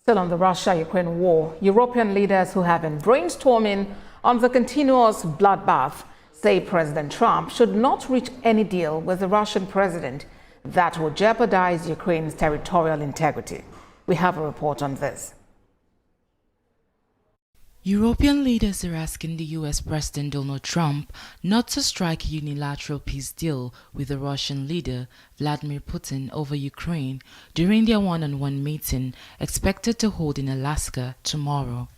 Still on the Russia-Ukraine war, European leaders who have been brainstorming on the continuous bloodbath say President Trump should not reach any deal with the Russian president that would jeopardize Ukraine's territorial integrity. We have a report on this. European leaders are asking the US President Donald Trump not to strike a unilateral peace deal with the Russian leader Vladimir Putin over Ukraine during their one-on-one meeting expected to hold in Alaska tomorrow.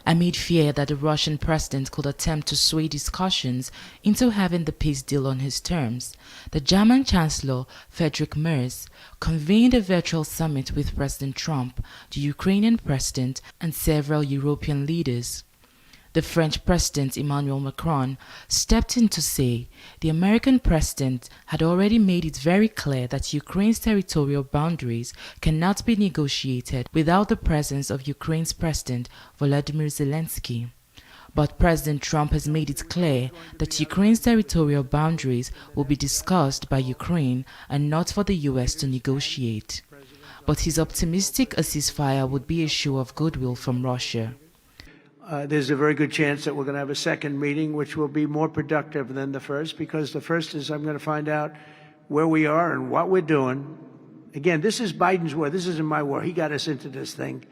Amid fear that the Russian president could attempt to sway discussions into having the peace deal on his terms, the German Chancellor Friedrich Merz convened a virtual summit with President Trump, the Ukrainian president, and several European leaders. The French President Emmanuel Macron stepped in to say the American president had already made it very clear that Ukraine's territorial boundaries cannot be negotiated without the presence of Ukraine's President Volodymyr Zelensky. But President Trump has made it clear that Ukraine's territorial boundaries will be discussed by Ukraine and not for the US to negotiate. But he's optimistic a ceasefire would be a show of goodwill from Russia. There's a very good chance that we're going to have a second meeting, which will be more productive than the first, because the first is I'm going to find out where we are and what we're doing. Again, this is Biden's war. This isn't my war. He got us into this thing.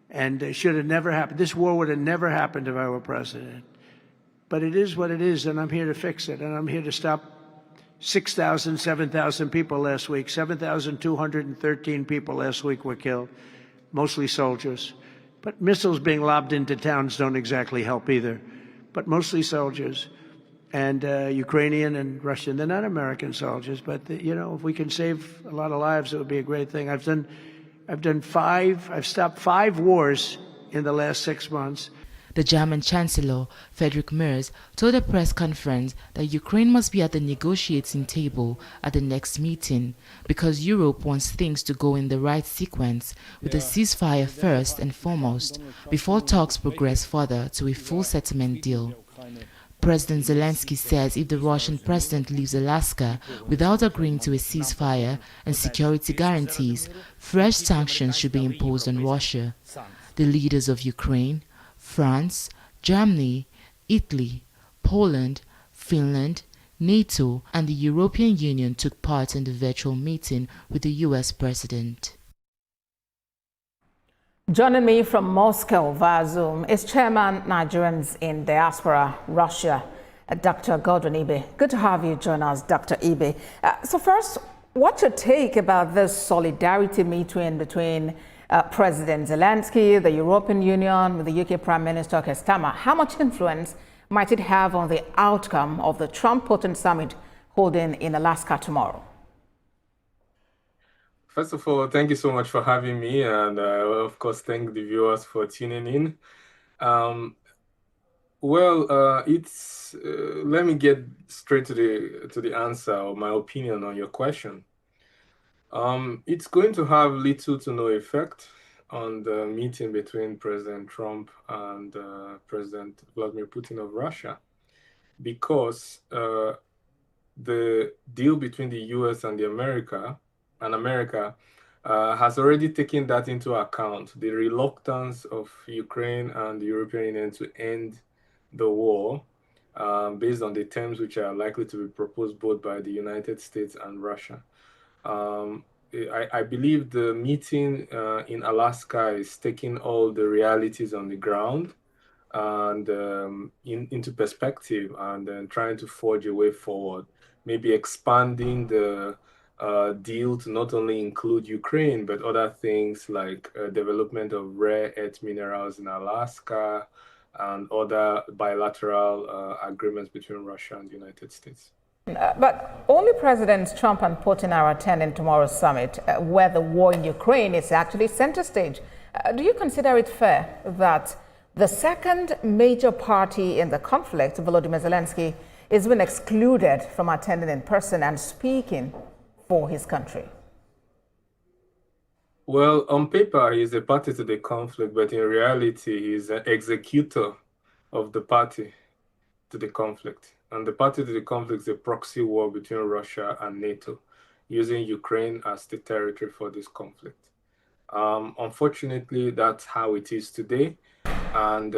And it should have never happened. This war would have never happened if I were president. But it is what it is, and I'm here to fix it. And I'm here to stop 6,000, 7,000 people last week. 7,213 people last week were killed, mostly soldiers. But missiles being lobbed into towns don't exactly help either. But mostly soldiers, and Ukrainian and Russian. They're not American soldiers, but if we can save a lot of lives, it would be a great thing. I've stopped 5 wars in the last 6 months. The German Chancellor, Friedrich Merz, told a press conference that Ukraine must be at the negotiating table at the next meeting because Europe wants things to go in the right sequence, with a ceasefire first and foremost, before talks progress further to a full settlement deal. President Zelensky says if the Russian president leaves Alaska without agreeing to a ceasefire and security guarantees, fresh sanctions should be imposed on Russia. The leaders of Ukraine, France, Germany, Italy, Poland, Finland, NATO, and the European Union took part in the virtual meeting with the US president. Joining me from Moscow via Zoom is Chairman Nigerians in Diaspora, Russia, Dr. Godwin Ibe. Good to have you join us, Dr. Ibe. So first, what's your take about this solidarity meeting between President Zelensky, the European Union, with the UK Prime Minister Keir Starmer? How much influence might it have on the outcome of the Trump-Putin summit holding in Alaska tomorrow? First of all, thank you so much for having me, and of course, thank the viewers for tuning in. Let me get straight to the answer or my opinion on your question. It's going to have little to no effect on the meeting between President Trump and President Vladimir Putin of Russia, because the deal between the US and America has already taken that into account, the reluctance of Ukraine and the European Union to end the war based on the terms which are likely to be proposed both by the United States and Russia. I believe the meeting in Alaska is taking all the realities on the ground and into perspective, and then trying to forge a way forward, maybe expanding the deal to not only include Ukraine, but other things like development of rare earth minerals in Alaska and other bilateral agreements between Russia and the United States. But only Presidents Trump and Putin are attending tomorrow's summit, where the war in Ukraine is actually center stage. Do you consider it fair that the second major party in the conflict, Volodymyr Zelensky, is being excluded from attending in person and speaking for his country? Well, on paper, he is a party to the conflict, but in reality, he is an executor of the party to the conflict. And the party to the conflict is a proxy war between Russia and NATO. using Ukraine as the territory for this conflict. Unfortunately, that's how it is today, and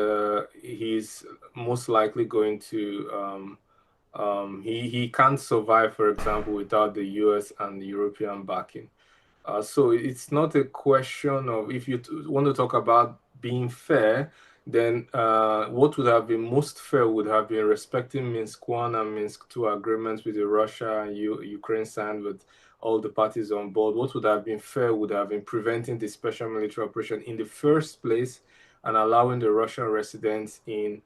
he's most likely going to he can't survive, for example, without the US and the European backing. So it's not a question of, if you want to talk about being fair, then what would have been most fair would have been respecting Minsk I and Minsk II agreements with the Russia and Ukraine signed with all the parties on board. What would have been fair would have been preventing the special military operation in the first place and allowing the Russian residents in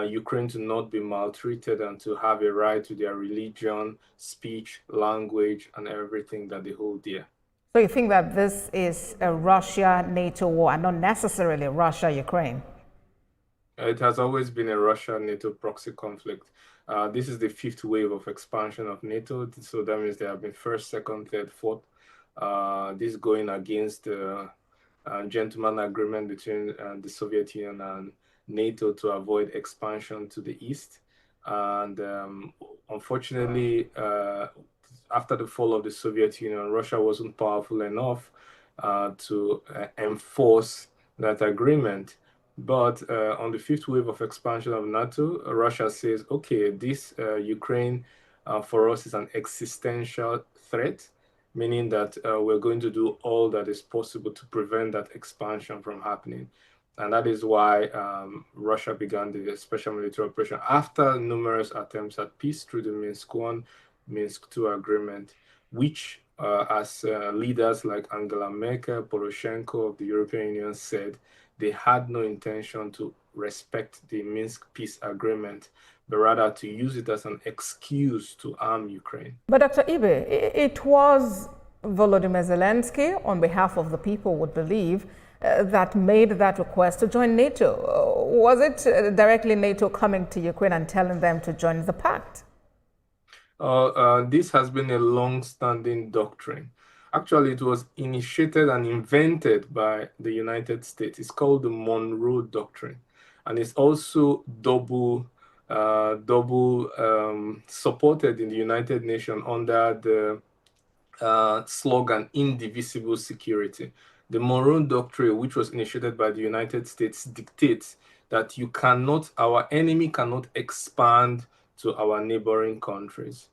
Ukraine to not be maltreated and to have a right to their religion, speech, language, and everything that they hold dear. So you think that this is a Russia-NATO war and not necessarily Russia-Ukraine? It has always been a Russia-NATO proxy conflict. This is the fifth wave of expansion of NATO. So that means there have been first, second, third, fourth. This going against the gentleman agreement between the Soviet Union and NATO to avoid expansion to the east. And unfortunately, after the fall of the Soviet Union, Russia wasn't powerful enough to enforce that agreement. But on the fifth wave of expansion of NATO, Russia says, okay, this Ukraine for us is an existential threat, meaning that we're going to do all that is possible to prevent that expansion from happening. And that is why Russia began the special military operation after numerous attempts at peace through the Minsk I, Minsk II agreement, which as leaders like Angela Merkel, Poroshenko of the European Union said, they had no intention to respect the Minsk peace agreement, but rather to use it as an excuse to arm Ukraine. But Dr. Ibe, it was Volodymyr Zelensky, on behalf of the people, would believe, that made that request to join NATO. Was it directly NATO coming to Ukraine and telling them to join the pact? This has been a long-standing doctrine. Actually, it was initiated and invented by the United States. It's called the Monroe Doctrine, and it's also double supported in the United Nations under the slogan "Indivisible Security." The Monroe Doctrine, which was initiated by the United States, dictates that our enemy cannot expand to our neighboring countries.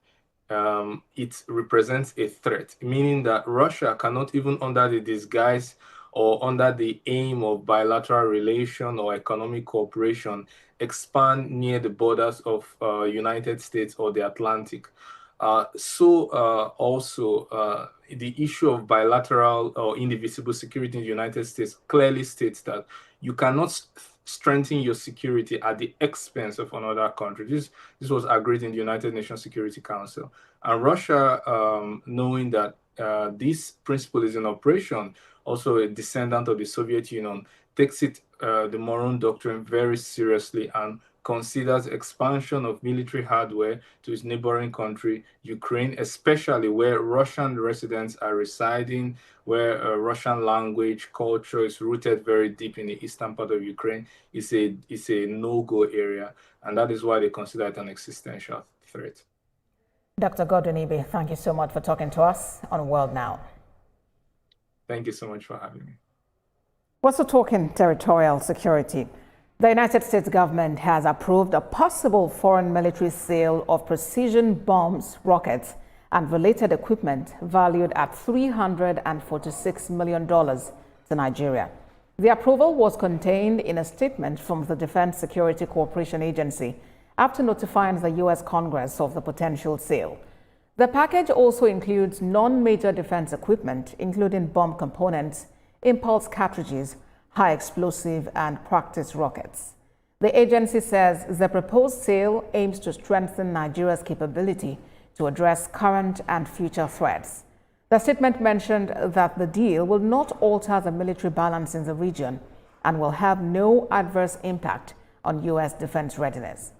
It represents a threat, meaning that Russia cannot, even under the disguise or under the aim of bilateral relation or economic cooperation, expand near the borders of United States or the Atlantic. Also, the issue of bilateral or indivisible security in the United States clearly states that you cannot strengthen your security at the expense of another country. This was agreed in the United Nations Security Council. And Russia, knowing that this principle is in operation, also a descendant of the Soviet Union, takes the Monroe Doctrine very seriously and considers expansion of military hardware to its neighboring country, Ukraine, especially where Russian residents are residing, where Russian language, culture is rooted very deep in the eastern part of Ukraine. It's a no-go area, and that is why they consider it an existential threat. Dr. Godwin Ibe, thank you so much for talking to us on World Now. Thank you so much for having me. We're also talking territorial security. The United States government has approved a possible foreign military sale of precision bombs, rockets, and related equipment valued at $346 million to Nigeria. The approval was contained in a statement from the Defense Security Cooperation Agency after notifying the U.S. Congress of the potential sale. The package also includes non-major defense equipment, including bomb components, impulse cartridges, high explosive, and practice rockets. The agency says the proposed sale aims to strengthen Nigeria's capability to address current and future threats. The statement mentioned that the deal will not alter the military balance in the region and will have no adverse impact on U.S. defense readiness.